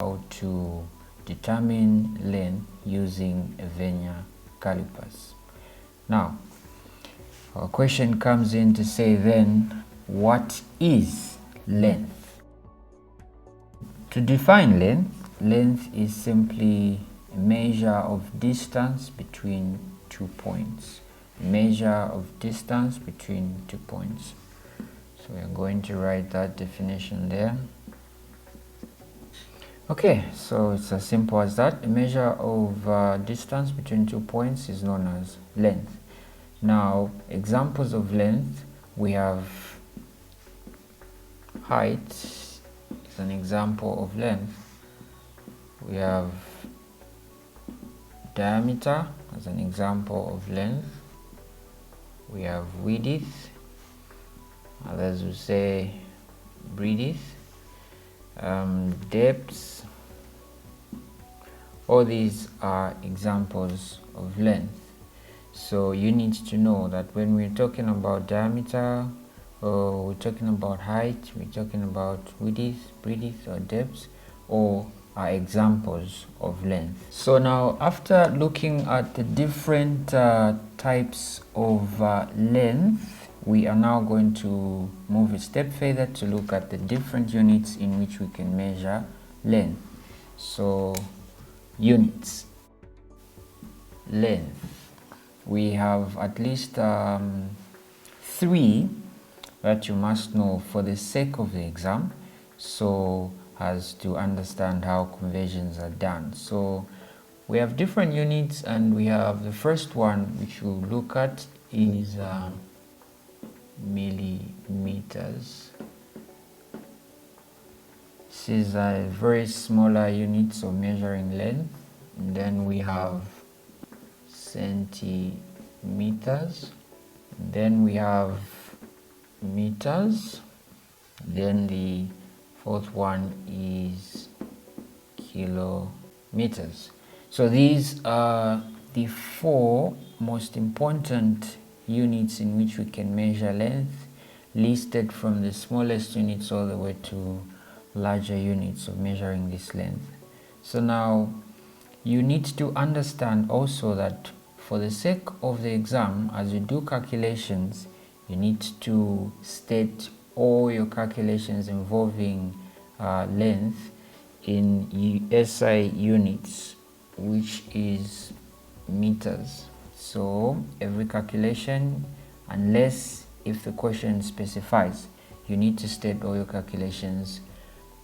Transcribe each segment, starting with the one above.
how to determine length using a Vernier calipers. Now, our question comes in to say then, what is length? To define length is simply a measure of distance between 2 points. A measure of distance between 2 points. So we are going to write that definition there. Okay, so it's as simple as that. A measure of distance between 2 points is known as length. Now, examples of length, we have height is an example of length. We have diameter as an example of length. We have width, others will say breadth, depth. All these are examples of length. So you need to know that when we're talking about diameter, or we're talking about height, we're talking about width, breadth, or depth, all are examples of length. So now, after looking at the different types of length, we are now going to move a step further to look at the different units in which we can measure length. So, units. Length. We have at least 3 that you must know for the sake of the exam, so as to understand how conversions are done. So we have different units, and we have the first one which we'll look at is millimeters. This is a very smaller units of measuring length. And then we have centimeters. And then we have meters. Then the fourth one is kilometers. So these are the 4 most important units in which we can measure length, listed from the smallest units all the way to larger units of measuring this length. So now you need to understand also that for the sake of the exam, as you do calculations, you need to state all your calculations involving length in SI units, which is meters. So every calculation, unless if the question specifies, you need to state all your calculations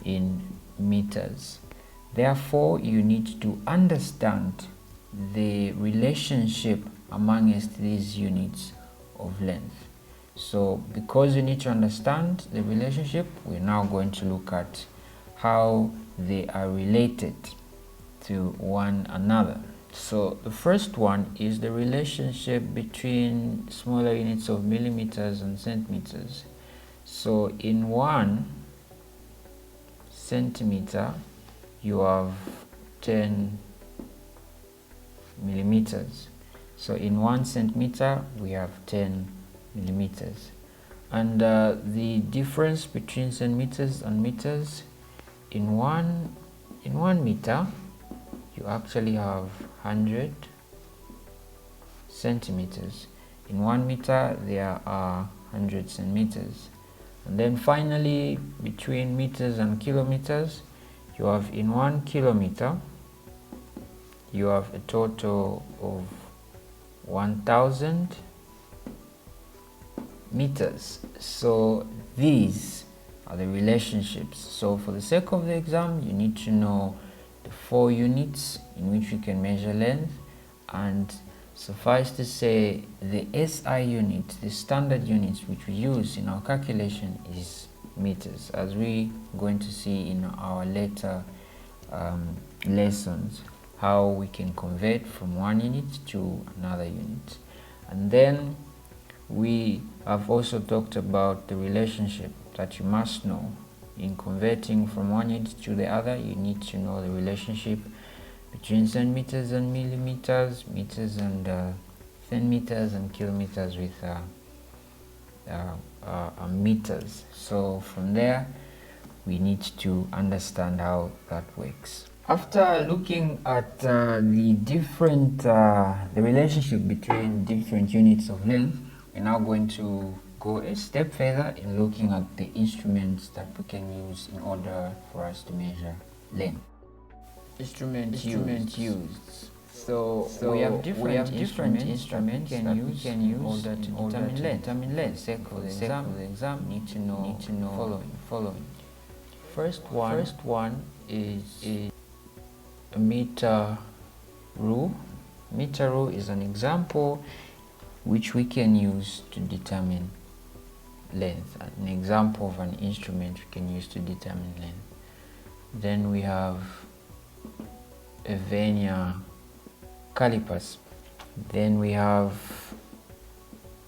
in meters. Therefore, you need to understand the relationship amongst these units of length. So because you need to understand the relationship, we're now going to look at how they are related to one another. So the first one is the relationship between smaller units of millimeters and centimeters. So in 1 centimeter, you have 10 millimeters. So in 1 centimeter, we have 10 millimeters. And the difference between centimeters and meters, in one meter, you actually have 100 centimeters. In 1 meter, there are 100 centimeters. And then finally, between meters and kilometers, you have in 1 kilometer, you have a total of 1000 meters. So these are the relationships. So for the sake of the exam, you need to know the 4 units in which we can measure length, and suffice to say the SI unit, the standard units which we use in our calculation, is meters, as we're going to see in our later lessons, how we can convert from one unit to another unit. And then we have also talked about the relationship that you must know in converting from one unit to the other. You need to know the relationship between centimeters and millimeters, meters and centimeters, and kilometers with meters. So from there, we need to understand how that works. After looking at the relationship between different units of length, we're now going to go a step further in looking at the instruments that we can use in order for us to measure length. Instruments used. So we have different instruments that we can use in order to determine length. For the exam, need to know following. First one is a meter rule. Meter rule is an example which we can use to determine length. An example of an instrument we can use to determine length. Then we have a Vania Calipers. Then we have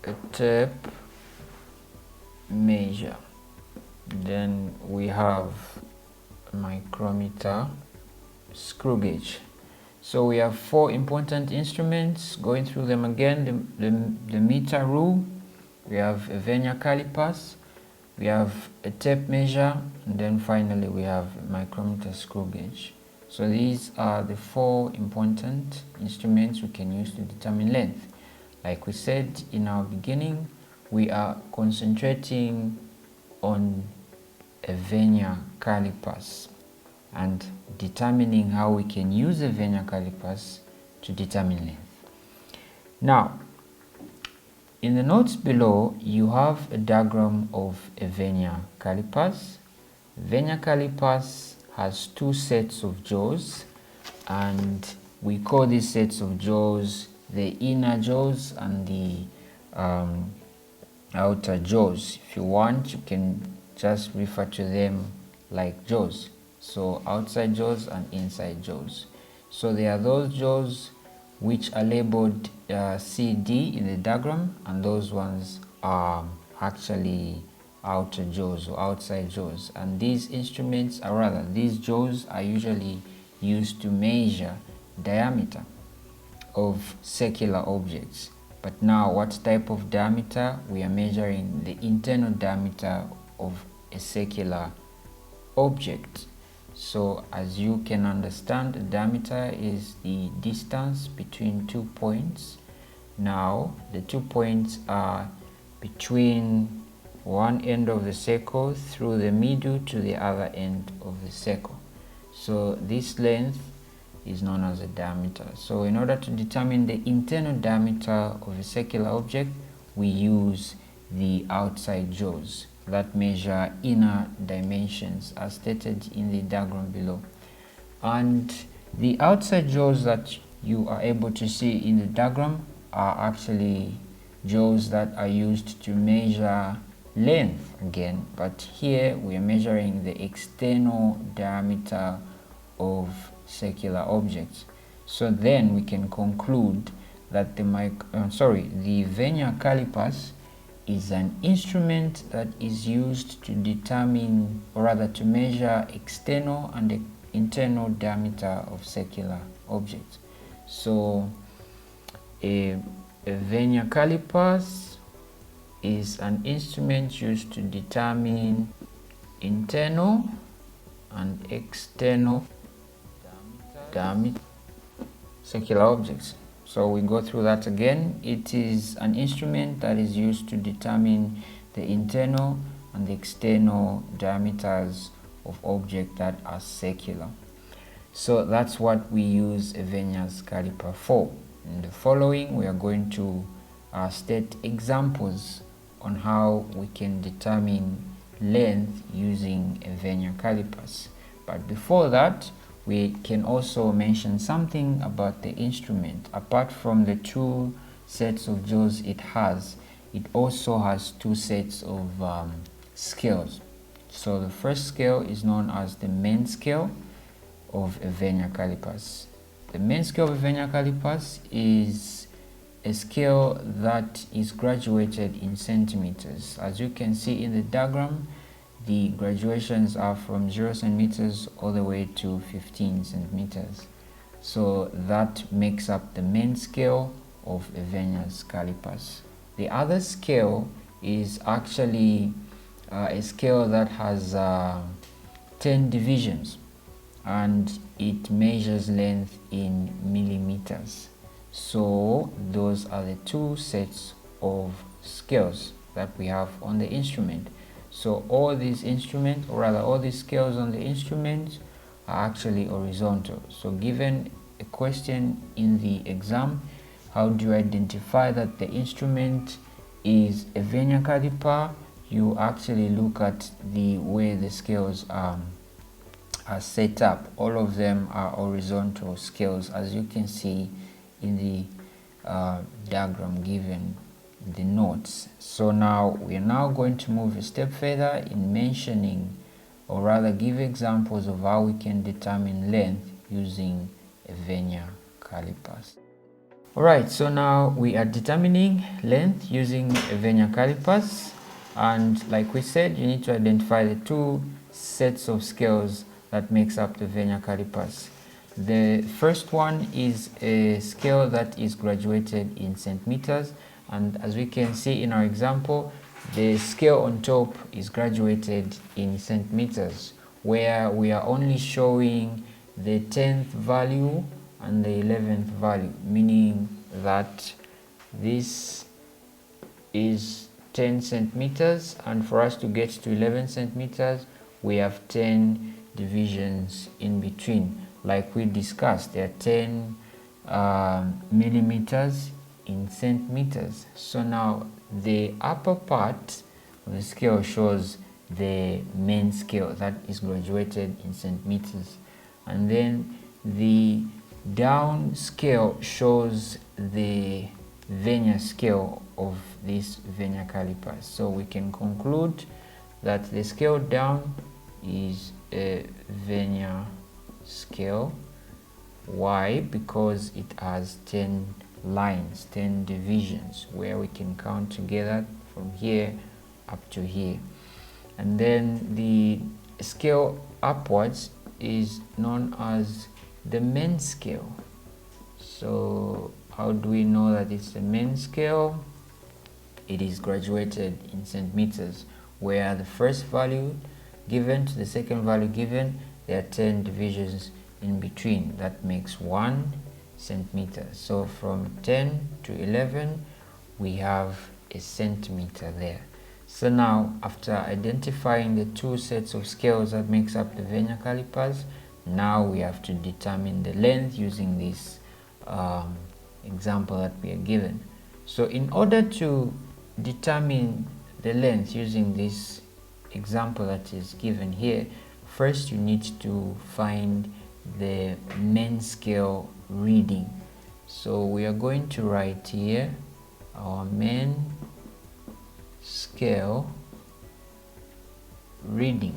a tape measure. Then we have a micrometer, screw gauge. So we have 4 important instruments. Going through them again, the meter rule, we have a Vania Calipers, we have a tape measure, and then finally we have a micrometer, screw gauge. So these are the 4 important instruments we can use to determine length. Like we said in our beginning, we are concentrating on a Vania Calipers and determining how we can use the Vania Calipers to determine length. Now, in the notes below, you have a diagram of a Vania Calipers. Vania Calipers has 2 sets of jaws, and we call these sets of jaws the inner jaws and the outer jaws. If you want, you can just refer to them like jaws. So outside jaws and inside jaws. So there are those jaws which are labeled CD in the diagram, and those ones are actually outer jaws or outside jaws. And these instruments, or rather these jaws, are usually used to measure diameter of circular objects. But now, what type of diameter? We are measuring the internal diameter of a circular object. So as you can understand, the diameter is the distance between 2 points. Now the 2 points are between one end of the circle through the middle to the other end of the circle. So this length is known as a diameter. So in order to determine the internal diameter of a circular object, we use the outside jaws that measure inner dimensions as stated in the diagram below. And the outside jaws that you are able to see in the diagram are actually jaws that are used to measure length again, but here we are measuring the external diameter of circular objects. So then we can conclude that the Vernier Calipers is an instrument that is used to determine, or rather to measure, external and internal diameter of circular objects. So a Vania Calipers is an instrument used to determine internal and external diameter circular objects. So we go through that again. It is an instrument that is used to determine the internal and the external diameters of objects that are circular. So that's what we use a Vernier caliper for. In the following, we are going to state examples on how we can determine length using a Vernier calipers. But before that, we can also mention something about the instrument. Apart from the 2 sets of jaws it also has 2 sets of scales. So the first scale is known as the main scale of a Vernier calipers. The main scale of a Vernier calipers is a scale that is graduated in centimeters. As you can see in the diagram, the graduations are from 0 centimeters all the way to 15 centimeters. So that makes up the main scale of a Vernier calipers. The other scale is actually a scale that has 10 divisions, and it measures length in millimeters. So those are the two sets of scales that we have on the instrument. So all these instruments, or rather all these scales on the instrument, are actually horizontal. So given a question in the exam, how do you identify that the instrument is a vernier caliper? You actually look at the way the scales are set up. All of them are horizontal scales, as you can see in the diagram given the notes. So now we are now going to move a step further in mentioning, or rather give examples of how we can determine length using a vernier calipers. Alright, so now we are determining length using a vernier calipers, and like we said, you need to identify the two sets of scales that makes up the vernier calipers. The first one is a scale that is graduated in centimeters, and as we can see in our example, the scale on top is graduated in centimeters, where we are only showing the 10th value and the 11th value, meaning that this is 10 centimeters, and for us to get to 11 centimeters we have 10 divisions in between. Like we discussed, there are 10 millimeters in centimeters. So now the upper part of the scale shows the main scale that is graduated in centimeters, and then the down scale shows the vernier scale of this vernier calipers. So we can conclude that the scale down is a vernier scale. Why? Because it has 10 lines, 10 divisions, where we can count together from here up to here. And then the scale upwards is known as the main scale. So how do we know that it's the main scale? It is graduated in centimeters, where the first value given to the second value given, there are 10 divisions in between. That makes 1 centimeter. So from 10 to 11 we have a centimeter there. So now, after identifying the two sets of scales that makes up the vernier calipers, now we have to determine the length using this example that we are given. So in order to determine the length using this example that is given here, first you need to find the main scale reading. So we are going to write here our main scale reading.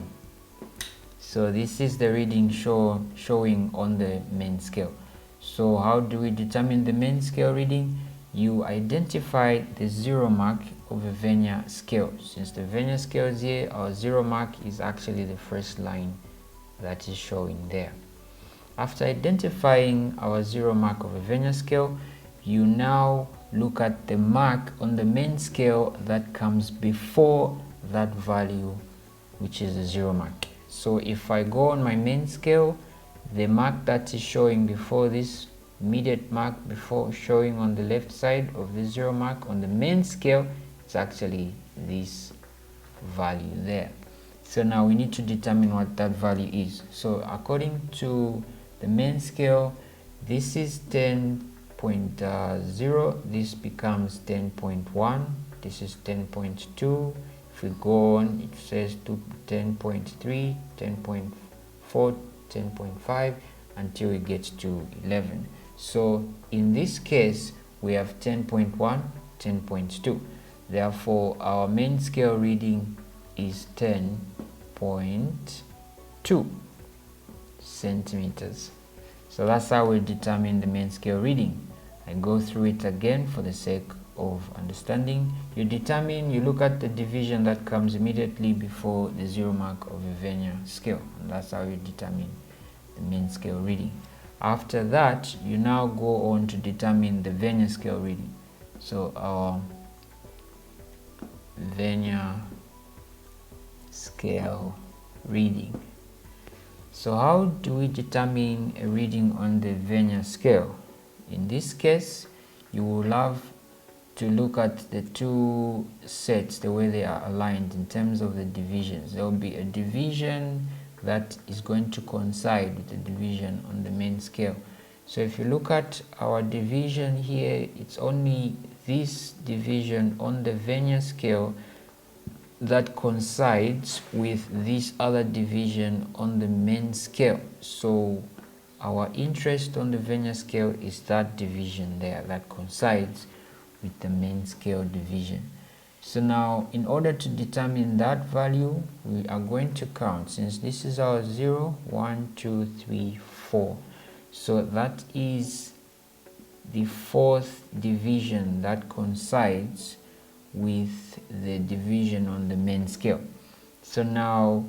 So this is the reading showing on the main scale. So how do we determine the main scale reading? You identify the 0 mark of a vernier scale. Since the vernier scale is here, our 0 mark is actually the first line that is showing there. After identifying our 0 mark of a vernier scale, you now look at the mark on the main scale that comes before that value, which is the 0 mark. So if I go on my main scale, the mark that is showing before this immediate mark before showing on the left side of the 0 mark on the main scale, it's actually this value there. So now we need to determine what that value is. So according to the main scale, this is 10.0, this becomes 10.1, this is 10.2. If we go on, it says to 10.3, 10.4, 10.5 until we get to 11. So in this case we have 10.1, 10.2. Therefore our main scale reading is 10.2 centimeters. So that's how we determine the main scale reading. I go through it again for the sake of understanding. You look at the division that comes immediately before the 0 mark of a vernier scale, and that's how you determine the main scale reading. After that, you now go on to determine the vernier scale reading. So our vernier scale reading. So how do we determine a reading on the Vernier scale? In this case, you will have to look at the two sets, the way they are aligned in terms of the divisions. There will be a division that is going to coincide with the division on the main scale. So if you look at our division here, it's only this division on the Vernier scale that coincides with this other division on the main scale. So our interest on the Vernier scale is that division there that coincides with the main scale division. So now, in order to determine that value, we are going to count. Since this is our 0, 1, 2, 3, 4. So that is the fourth division that coincides with the division on the main scale. So now,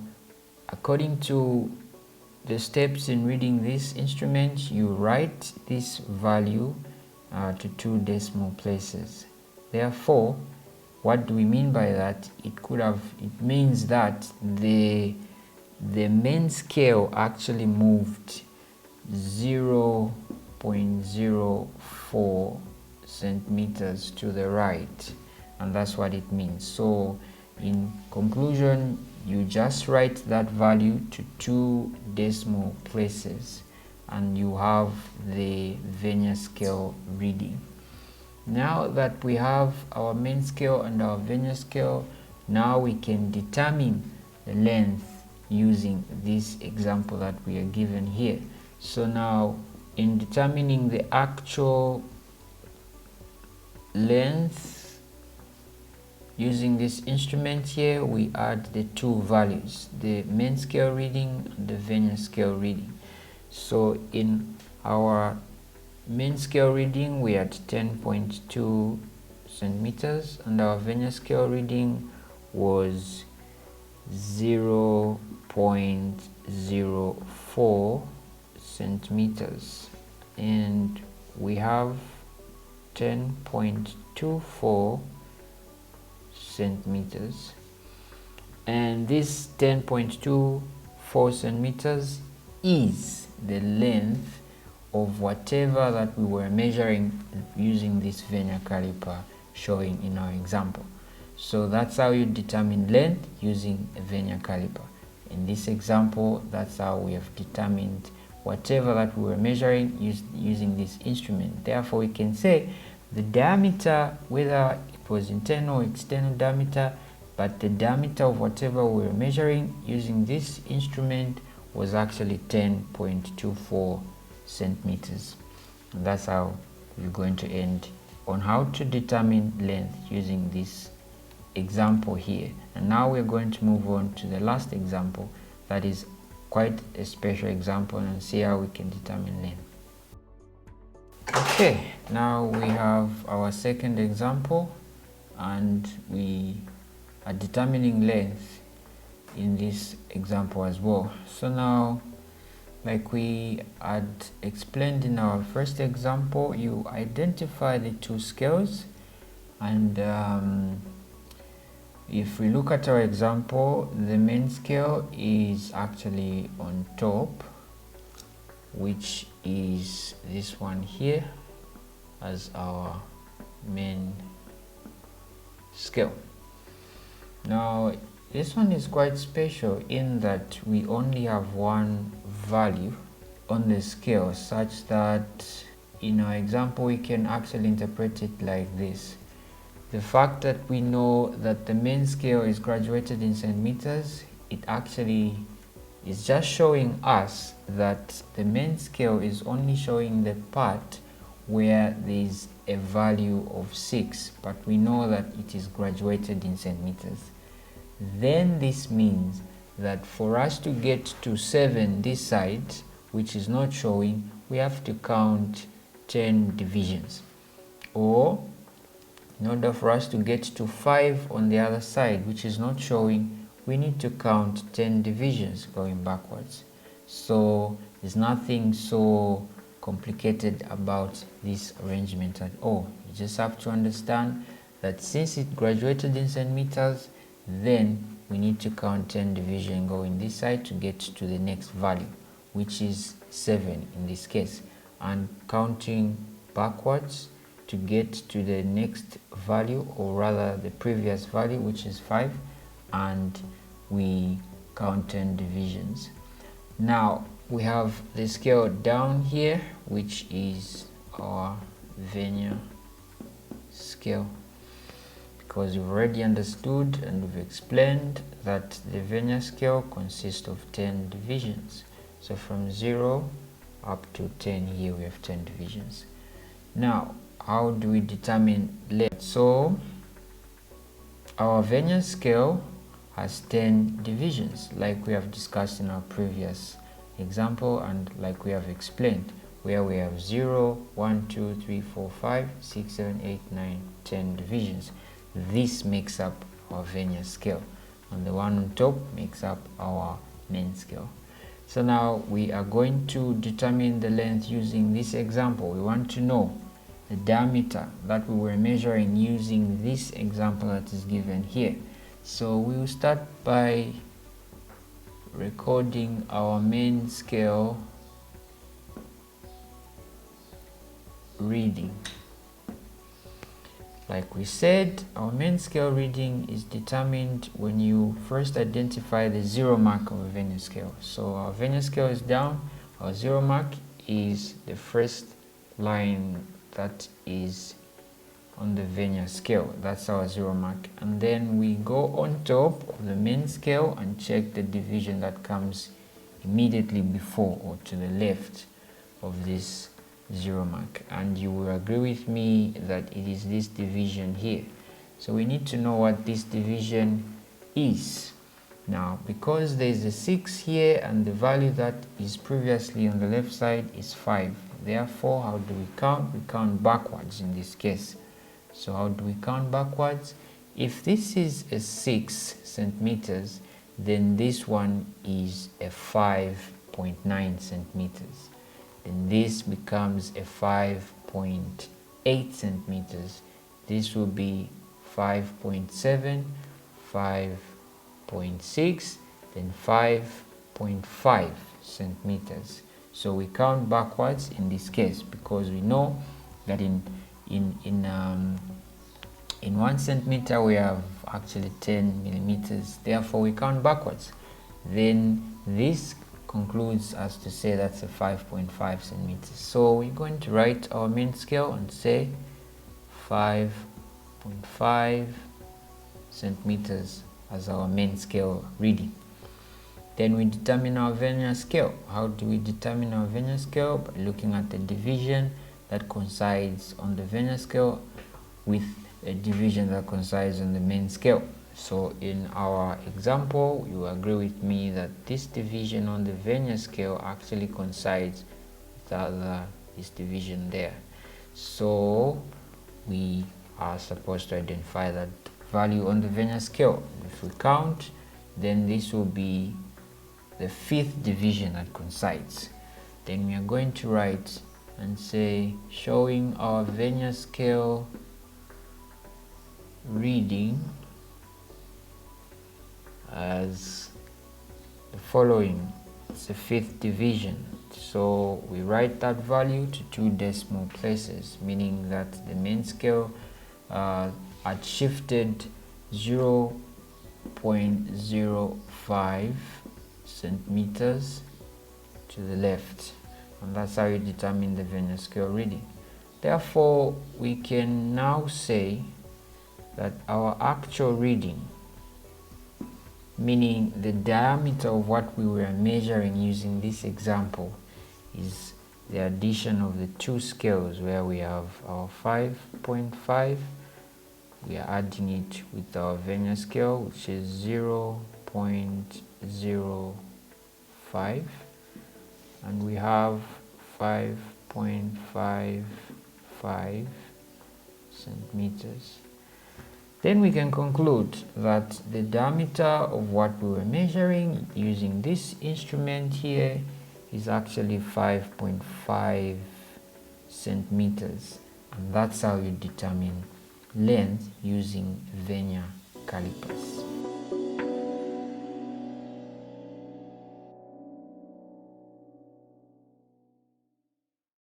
according to the steps in reading this instrument, you write this value to 2 decimal places. Therefore, what do we mean by that? It means that the main scale actually moved 0.04 centimeters to the right, and that's what it means. So in conclusion, you just write that value to 2 decimal places and you have the Vernier scale reading. Now that we have our main scale and our Vernier scale, now we can determine the length using this example that we are given here. So now, in determining the actual length using this instrument here, we add the two values, the main scale reading and the Vernier scale reading. So in our main scale reading, we had 10.2 centimeters and our Vernier scale reading was 0.04 centimeters, and we have 10.24 centimeters, and this 10.24 centimeters is the length of whatever that we were measuring using this Vania caliper showing in our example. So that's how you determine length using a Vania caliper. In this example, that's how we have determined whatever that we were measuring using this instrument. Therefore, we can say the diameter, whether it was internal or external diameter, but the diameter of whatever we were measuring using this instrument was actually 10.24 centimeters. And that's how we're going to end on how to determine length using this example here. And now we're going to move on to the last example that is quite a special example, and see how we can determine length. Okay, now we have our second example and we are determining length in this example as well. So now, like we had explained in our first example, you identify the two scales, and if we look at our example, the main scale is actually on top, which is this one here as our main scale. Now this one is quite special in that we only have one value on the scale, such that in our example we can actually interpret it like this. The fact that we know that the main scale is graduated in centimeters, it actually is just showing us that the main scale is only showing the part where there is a value of 6, but we know that it is graduated in centimeters. Then this means that for us to get to 7 this side, which is not showing, we have to count 10 divisions. Or in order for us to get to 5 on the other side, which is not showing, we need to count 10 divisions going backwards. So there's nothing so complicated about this arrangement at all. You just have to understand that since it graduated in centimeters, then we need to count 10 divisions going this side to get to the next value. which is 7 in this case, and counting backwards to get to the next value, or rather the previous value, which is 5, and we count 10 divisions. Now we have the scale down here, which is our Vernier scale, because we've already understood and we've explained that the Vernier scale consists of 10 divisions. So from 0 up to 10, here we have 10 divisions. Now, how do we determine length? So our Vernier scale has 10 divisions, like we have discussed in our previous example and like we have explained, where we have 0, 1, 2, 3, 4, 5, 6, 7, 8, 9, 10 divisions. This makes up our Vernier scale, and the one on top makes up our main scale. So now we are going to determine the length using this example. We want to know the diameter that we were measuring using this example that is given here. So we will start by recording our main scale reading. Like we said, our main scale reading is determined when you first identify the 0 mark of a Vernier scale. So our Vernier scale is down, our 0 mark is the first line that is on the Vernier scale. That's our 0 mark. And then we go on top of the main scale and check the division that comes immediately before or to the left of this 0 mark, and you will agree with me that it is this division here. So we need to know what this division is. Now, because there is a 6 here and the value that is previously on the left side is 5, therefore how do we count? We count backwards in this case. So how do we count backwards? If this is a 6 centimeters, then this one is a 5.9 centimeters. Then this becomes a 5.8 centimeters. This will be 5.7, 5.6, then 5.5 centimeters. So we count backwards in this case, because we know that in 1 centimeter we have actually 10 millimeters. Therefore we count backwards. Then this concludes as to say that's a 5.5 centimeters. So we're going to write our main scale and say 5.5 centimeters as our main scale reading. Then we determine our Vernier scale. How do we determine our Vernier scale? By looking at the division that coincides on the Vernier scale with a division that coincides on the main scale. So in our example, you agree with me that this division on the Vernier scale actually coincides with this division there. So we are supposed to identify that value on the Vernier scale. If we count, then this will be the 5th division that coincides. Then we are going to write and say, showing our Vernier scale reading as the following. It's the 5th division, so we write that value to 2 decimal places, meaning that the main scale had shifted 0.05 centimeters to the left, and that's how you determine the Vernier scale reading. Therefore, we can now say that our actual reading, meaning the diameter of what we were measuring using this example, is the addition of the 2 scales, where we have our 5.5, we are adding it with our Vernier scale, which is 0.05, and we have 5.55 centimeters. Then we can conclude that the diameter of what we were measuring using this instrument here is actually 5.5 centimeters, and that's how you determine length using Vania calipers.